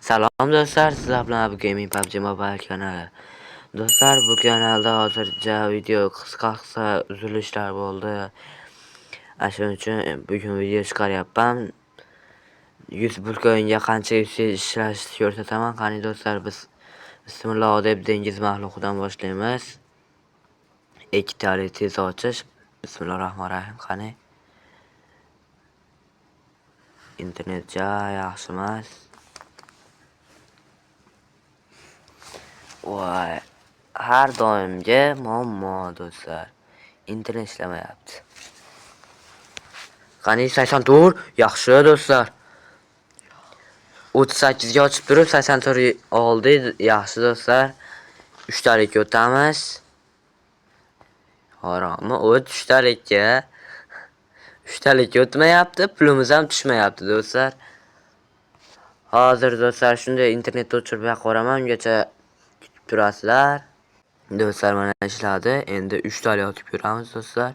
Salom do'stlar, sizlar bilan bu Gaming PUBG Mobile kanali. Do'stlar, bu kanalda hozircha video qisqa uzilishlar bo'ldi. Shuning uchun bugun video chiqaryapman. 100 pulk o'yinga qancha ishlash ko'rsataman. Qani do'stlar, biz bismillah deb dengiz maxluqidan boshlaymiz. Ikkitali tez ochish. Bismillahirrohmanirrohim. Qani internet yaxshi emas. Voy, har doimgi muammo do'stlar. Internet ishlamayapti. Qani 84 yaxshi do'stlar. 38 ga ochib turib 84 oldi, yaxshi do'stlar. 3 talik o'tamiz. Harommi, o't 3 talikka. 3 talik o'tmayapti, pulimiz ham tushmayapti do'stlar. Hozir do'stlar shunday internetni o'chirib qo'raman, ungacha kutib turasizlar. Do'stlar mana ishladi. Endi 3 talik otib ko'ramiz do'stlar.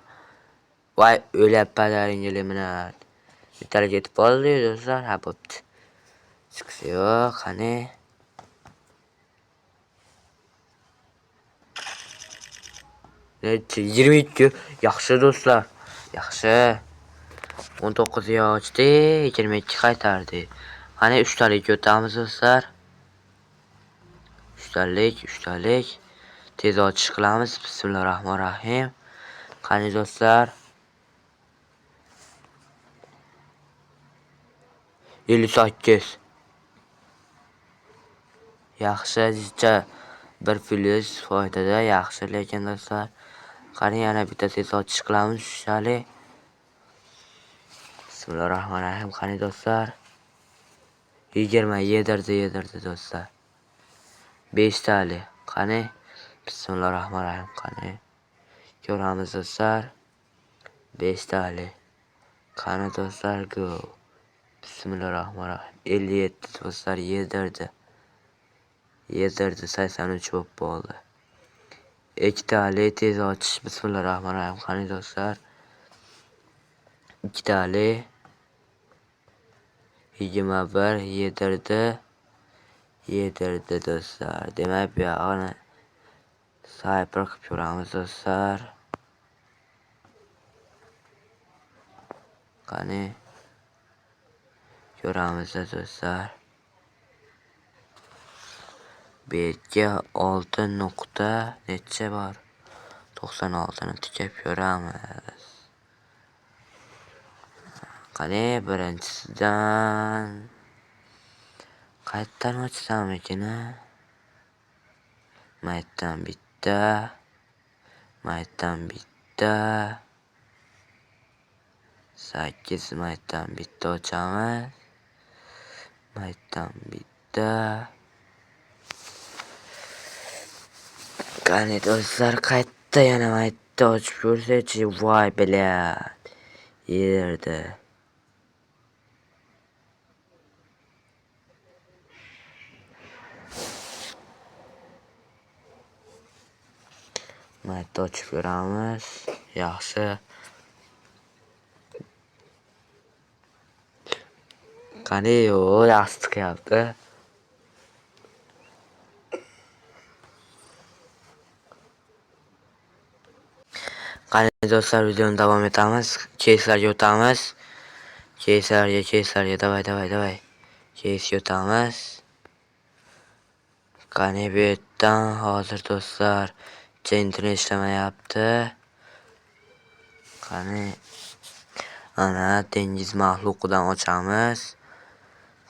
Voy, o'lyapmanlaringga limonad. Bitalik yetib qoldi do'stlar, ha bo'pti. Chiqsa yo'q, qani. Necha 22 yaxshi do'stlar. Yaxshi. 19 ga ochdi, 22 qaytardi. Qani 3 talik o'tamiz do'stlar. 3 talik. Tez ochish qilamiz. Bismillahirrohmanirrohim. Qani do'stlar. 58. Yaxshi, bir plus foydada yaxshi, lekin do'stlar, qani yana bitta tez ochish qilamiz. Shali. Bismillahirrohmanirrohim. Qani do'stlar. 20 yedirdi do'stlar. 5 tali. Qani. Bismillahirrohmanirrohim. Qani. Ko'ramiz do'stlar. 5 tali. Qani do'stlar, go. Bismillahirrohmanirrohim. 57 do'stlar yedirdi. 83 bo'ldi. 2 tali tez ochish. Bismillahirrohmanirrohim. Qani do'stlar. 2 tali 21 yedirdi do'stlar. Demak, bu yog'ini saypir qilib ko'ramiz do'stlar. Qani ko'ramiz do'stlar. Betga 6 nuqta necha bor? 96 ni tikib ko'ramiz. Qani birinchisidan qayerdan ochsam ekan? Maytdan bitta. 8 maytdan bitta ochamiz. Maytdan bitta. Qani do'stlar, qayerda yana maytda ochib ko'rsak-chi, voy bilat. Yerda. Maytda ochib ko'ramiz. Yaxshi. Qani yo'q, yaxshi chiqyapti. Qani do'stlar, videoni davom etamiz. Keyslarga o'tamiz. Keyslarga davay. Keysga o'tamiz. Qani bu yerdan hozir do'stlar internet ishlamayapti. Qani ana dengiz maxluqidan ochamiz.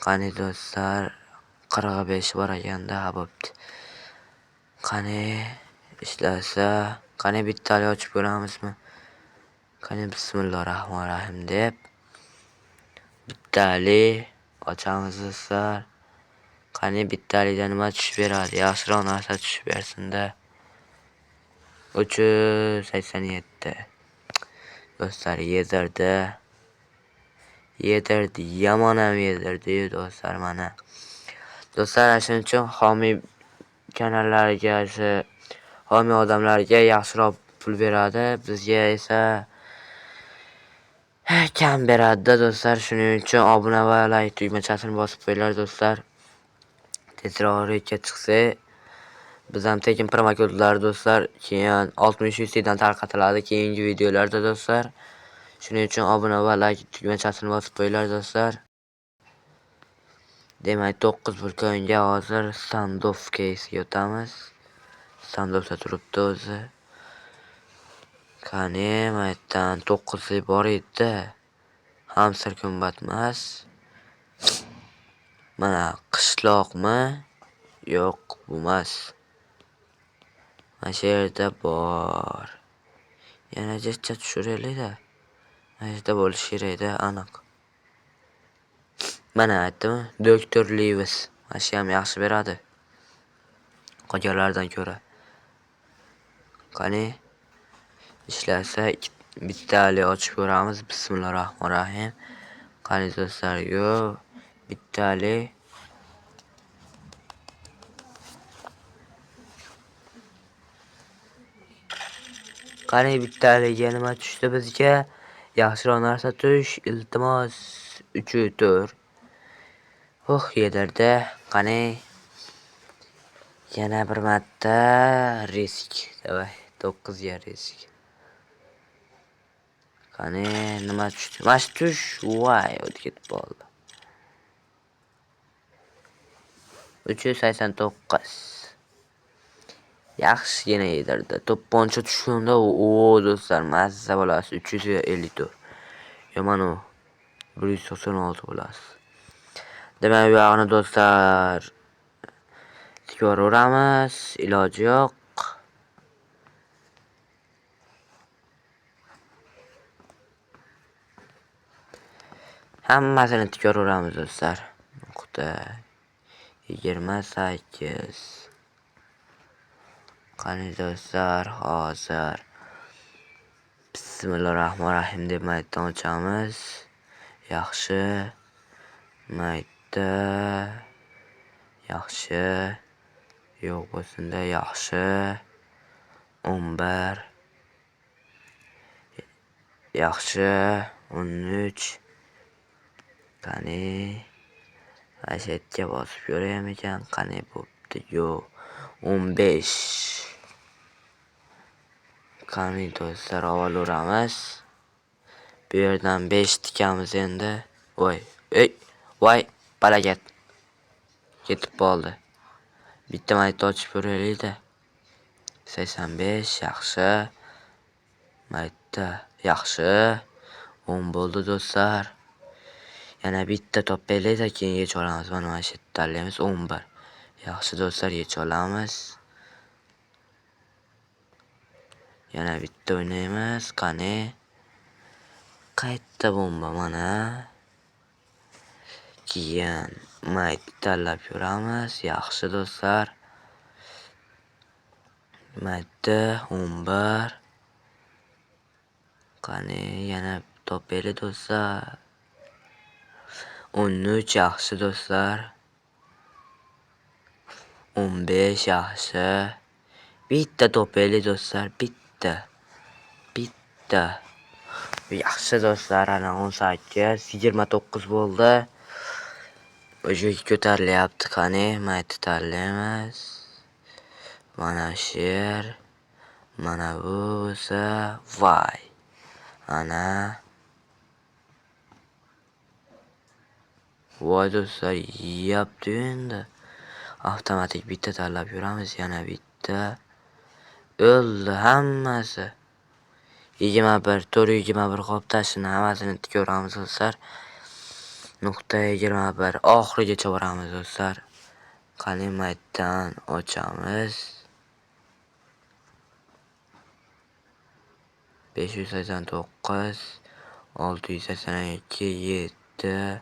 Qani do'stlar 45 bor ekanda, ha bo'pti. Qani ishlasa, qani bittali ochib ko'ramizmi? Qani bismillahirrohmanirrohim deb bittali ochamiz do'stlar. Qani bittalidan nima tushib beradi? Yaxshiroq narsa tushib bersin-da. 387. Do'stlar yedirdi. Yomon ham yedirdi do'stlar mana. Do'stlar, shuning uchun homiy kanallarga, homiy odamlarga yaxshiroq pul beradi, bizga esa kam beradi do'stlar. Shuning uchun obuna va like tugmachasini bosib qo'yinglar do'stlar. tezroq ro'yobga chiqsa, biz ham tekin promokodlar do'stlar, keyin 60 dan tarqatiladi keyingi videolarda do'stlar. Shuning uchun obuna va like tugmachasini bosib qo'yinglar do'stlar. Demak, 9 o'yinga hozir standoff keysga o'tamiz. Standoffda turibdi o'zi. Qani, maytdan 9 bor edi. Hamsir qimmat emas. Mana qishloqmi? Yo'q, bu emas. Mana shu yerda bor. Yana jichcha tushiraylik-da. Mana yerda bo'lishi kerak-da, aniq. Mana aytdimi? Doktor Lewis. Mana shu ham yaxshi beradi. Qolganlardan ko'ra. Qani, ishlasa bittali ochib ko'ramiz. Bismillahirrohmanirrohim. Qani do'stlar, yo bittali. Qani bittaliga nima tushdi bizga? Yaxshiroq narsa tush, iltimos 3-4. Yedirdi. Qani yana bir marta risk. Davay, 9 ga risk. Qani nima tushdi? Mash tush. Voy, o'tib ketib qoldi. 389. Yaxshigina yedirdi. To'pponcha tushganda, do'stlar, mazza bo'lasiz. 354. Yomon u. 196 bo'lasiz. Demak, bu yog'ini do'stlar tikoraveramiz. Iloji yo'q. Hammasini tikoraveramiz do'stlar. Nuqta 28. Qani do'stlar, hozir Bismillahirrohmanirrohim deb maytdan ochamiz. Yaxshi. Maytda. Yaxshi. Yo'q bo'lsin-da, yaxshi. 11. Yaxshi. 13. Qani ashetga bosib ko'rayam ekan. Qani bo'pti? Yo'q. 15. Qani do'stlar, olaveramiz. Bu yerdan 5 tikamiz endi. Voy, voy, balagat. Ketib qoldi. Bitta maytda ochib ko'raylik-da. 85, yaxshi. Maytda, yaxshi. 10 bo'ldi do'stlar. Yana bitta topaylik-da, keyin yech olamiz. Mana shu yerda tanlaymiz 11. Yaxshi do'stlar, yech olamiz. Yana bitta o'ynaymiz. Qani. Qayerda bomba mana? Keyin mayt tanlab ko'ramiz. Yaxshi do'stlar. Maytda 11. Qani yana topaylik do'stlar. 13 yaxshi do'stlar. 15 yaxshi. Bitta topaylik do'stlar, bitta. Yaxshi do'stlar, ana 18, 29 bo'ldi. O'sha ko'tarilyapti. Qani, mayt tanlaymiz. Mana shu yer. Mana bu esa voy. Ana. Voy do'stlar, yapti endi. Avtomatik bitta tanlab yuramiz. Yana bitta. O'ldi hammasi. 21, 421 qolibdi. Hammasini tiko'ramiz do'stlar. Nuqta 21 oxirigacha boramiz do'stlar. Qani maytdan ochamiz. 589, 682, 7,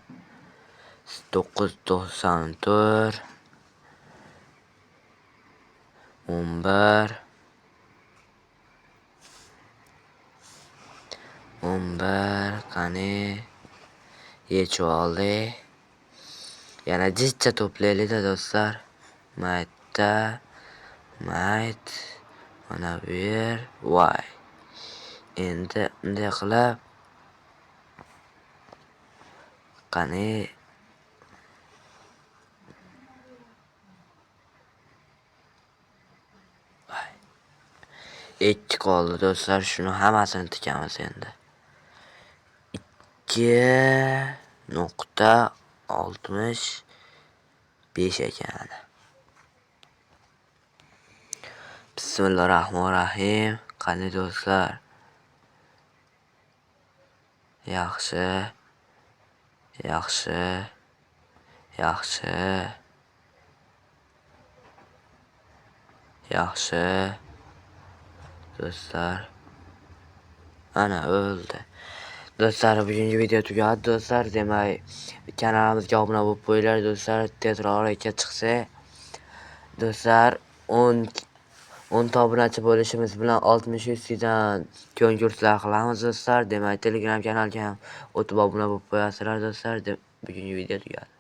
994, 11, 11. Qani yechib oldik. Yana jichcha to'playlik-da do'stlar. Maytda, mayt. Mana bu yer. Voy. Endi bunday qilib. Qani 2 qoldi do'stlar. Shuni hammasini tikamiz endi. 2.65 ekan. Bismillahirrohmanirrohim. Qani do'stlar? Yaxshi. Do'stlar. Ana o'ldi. Do'stlar, bugungi video tugadi do'stlar. Demak, kanalimizga obuna bo'lib qo'yinglar do'stlar. Tezroq ro'yxatga chiqsa, do'stlar 10 ta obunachi bo'lishimiz bilan 60 dan konkurslar qilamiz do'stlar. Demak, Telegram kanalga ham o'tib obuna bo'lib qo'yasizlar do'stlar. Bugungi video tugadi.